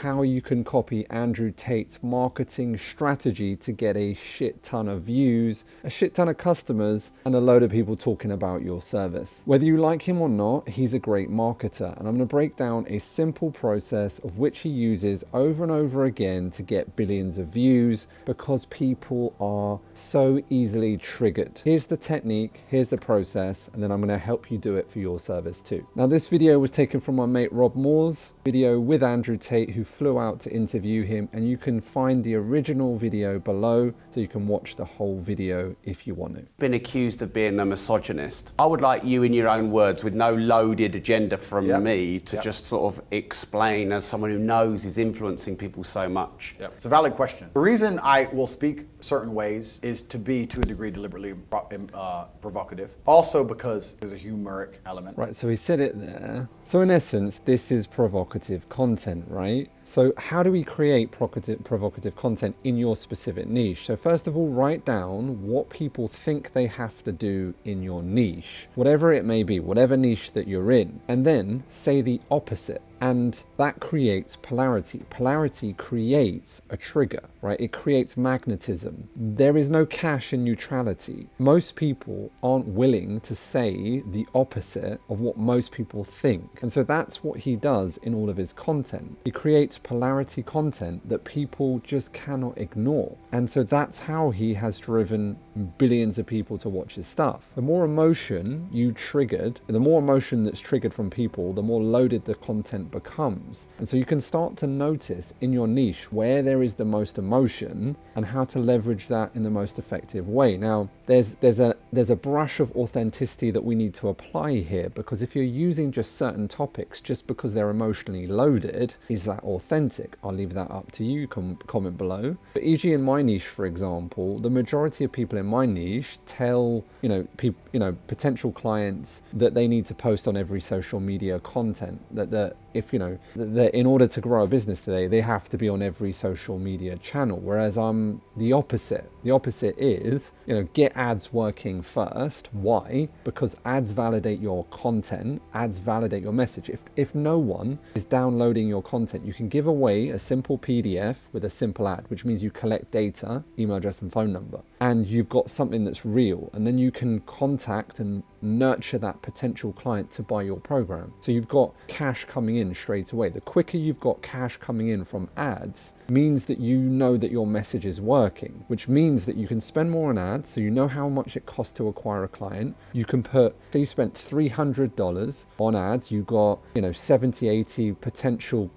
how you can copy Andrew Tate's marketing strategy to get a shit ton of views, a shit ton of customers, and a load of people talking about your service. Whether you like him or not, he's a great marketer, and I'm going to break down a simple process of which he uses over and over again to get billions of views because people are so easily triggered. Here's the technique, here's the process, and then I'm going to help you do it for your service too. Now, this video was taken from my mate Rob Moore's video with Andrew Tate, who flew out to interview him, and you can find the original video below so you can watch the whole video if you want to. Been accused of being a misogynist. I would like you, in your own words, with no loaded agenda from me, to just sort of explain, as someone who knows is influencing people so much. It's a valid question. The reason I will speak certain ways is to be, to a degree, deliberately provocative. Also because there's a humoric element. Right, so he said it there. So in essence, this is provocative content, right? So how do we create provocative content in your specific niche? So first of all, write down what people think they have to do in your niche, whatever it may be, whatever niche that you're in, and then say the opposite. And that creates polarity. Polarity creates a trigger, right? It creates magnetism. There is no cash in neutrality. Most people aren't willing to say the opposite of what most people think. And so that's what he does in all of his content. He creates polarity content that people just cannot ignore. And so that's how he has driven billions of people to watch his stuff. The more emotion you triggered, the more emotion that's triggered from people, the more loaded the content becomes. And so you can start to notice in your niche where there is the most emotion and how to leverage that in the most effective way. Now, there's a brush of authenticity that we need to apply here, because if you're using just certain topics just because they're emotionally loaded, is that authentic? I'll leave that up to you. Comment below. But e.g. in my niche, for example, the majority of people in my niche tell potential clients that they need to post on every social media content, that in order to grow a business today, they have to be on every social media channel. Whereas I'm the opposite. The opposite is, get ads working first. Why? Because ads validate your content, ads validate your message. If no one is downloading your content, you can give away a simple PDF with a simple ad, which means you collect data, email address and phone number, and you've got something that's real, and then you can contact and nurture that potential client to buy your program. So you've got cash coming in straight away. The quicker you've got cash coming in from ads means that you know that your message is working, which means that you can spend more on ads, so you know how much it costs to acquire a client. You can say you spent $300 on ads, you got 70, 80 potential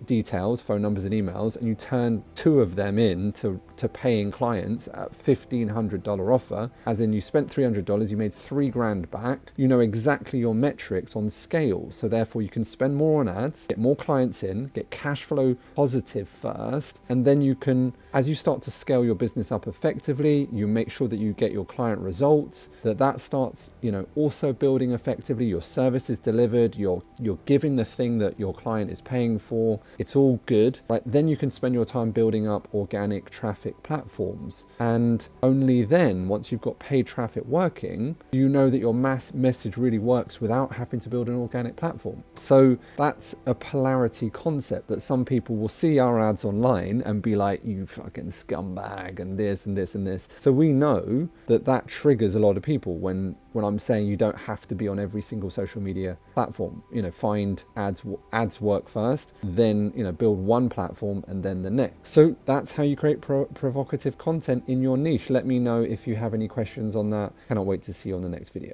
details, phone numbers and emails, and you turn 2 of them in to paying clients at $1,500 offer, as in you spent $300, you made $3,000 back. You know exactly your metrics on scale, so therefore you can spend more on ads, get more clients in, get cash flow positive first, and then you can, as you start to scale your business up effectively, you make sure that you get your client results, that starts also building effectively, your service is delivered, you're giving the thing that your client is paying for, it's all good, right? Then you can spend your time building up organic traffic platforms, and only then, once you've got paid traffic working, you know that your message really works without having to build an organic platform. So that's a polarity concept that some people will see our ads online and be like, you fucking scumbag, and this and this and this. So we know that triggers a lot of people when I'm saying you don't have to be on every single social media platform. Find ads work first, then build one platform and then the next. So that's how you create provocative content in your niche. Let me know if you have any questions on that. Cannot wait to see you on the next video.